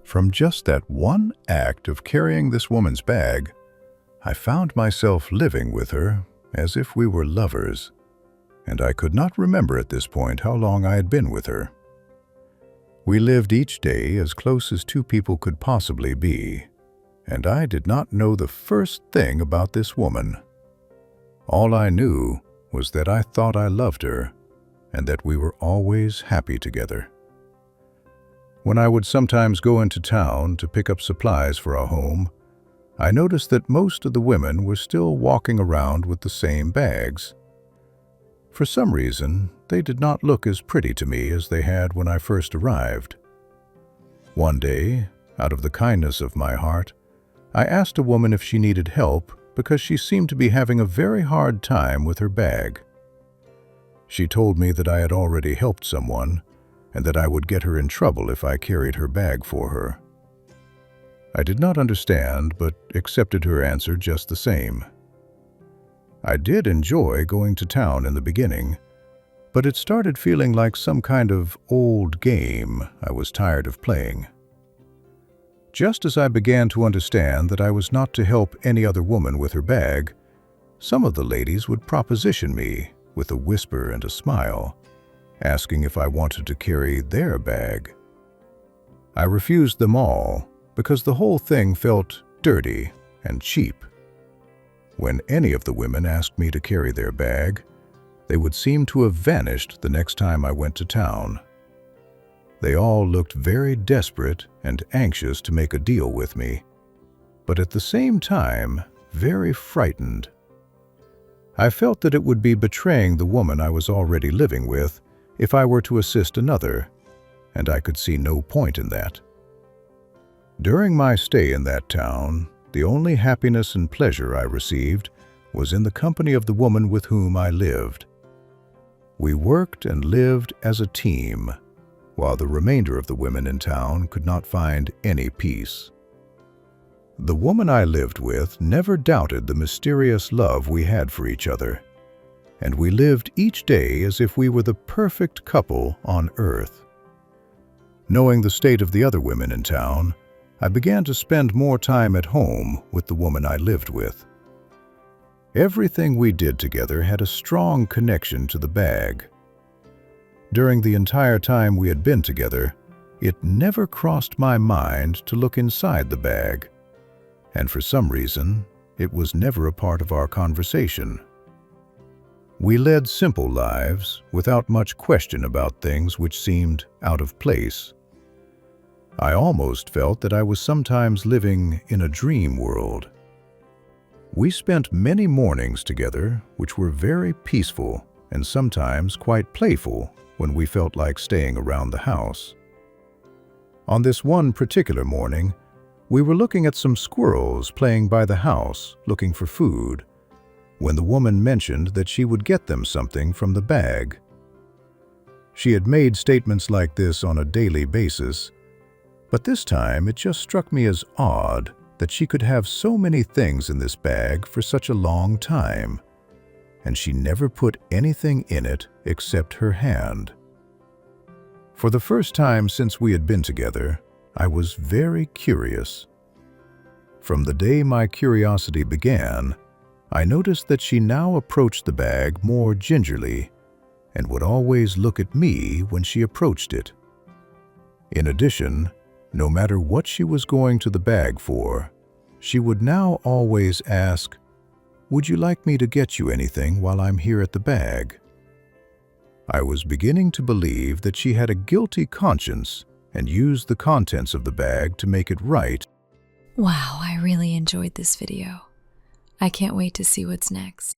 From just that one act of carrying this woman's bag, I found myself living with her as if we were lovers, and I could not remember at this point how long I had been with her. We lived each day as close as two people could possibly be, and I did not know the first thing about this woman. All I knew was that I thought I loved her and that we were always happy together. When I would sometimes go into town to pick up supplies for our home, I noticed that most of the women were still walking around with the same bags. For some reason, they did not look as pretty to me as they had when I first arrived. One day, out of the kindness of my heart, I asked a woman if she needed help because she seemed to be having a very hard time with her bag. She told me that I had already helped someone and that I would get her in trouble if I carried her bag for her. I did not understand, but accepted her answer just the same. I did enjoy going to town in the beginning, but it started feeling like some kind of old game I was tired of playing. Just as I began to understand that I was not to help any other woman with her bag, some of the ladies would proposition me with a whisper and a smile, asking if I wanted to carry their bag. I refused them all because the whole thing felt dirty and cheap. When any of the women asked me to carry their bag, they would seem to have vanished the next time I went to town. They all looked very desperate and anxious to make a deal with me, but at the same time, very frightened. I felt that it would be betraying the woman I was already living with if I were to assist another, and I could see no point in that. During my stay in that town, the only happiness and pleasure I received was in the company of the woman with whom I lived. We worked and lived as a team, while the remainder of the women in town could not find any peace. The woman I lived with never doubted the mysterious love we had for each other, and we lived each day as if we were the perfect couple on earth. Knowing the state of the other women in town, I began to spend more time at home with the woman I lived with. Everything we did together had a strong connection to the bag. During the entire time we had been together, it never crossed my mind to look inside the bag, and for some reason, it was never a part of our conversation. We led simple lives without much question about things which seemed out of place. I almost felt that I was sometimes living in a dream world. We spent many mornings together which were very peaceful and sometimes quite playful when we felt like staying around the house. On this one particular morning, we were looking at some squirrels playing by the house looking for food, when the woman mentioned that she would get them something from the bag. She had made statements like this on a daily basis, but this time it just struck me as odd that she could have so many things in this bag for such a long time, and she never put anything in it except her hand. For the first time since we had been together, I was very curious. From the day my curiosity began, I noticed that she now approached the bag more gingerly and would always look at me when she approached it. In addition, no matter what she was going to the bag for, she would now always ask, "Would you like me to get you anything while I'm here at the bag?" I was beginning to believe that she had a guilty conscience and used the contents of the bag to make it right. Wow, I really enjoyed this video. I can't wait to see what's next.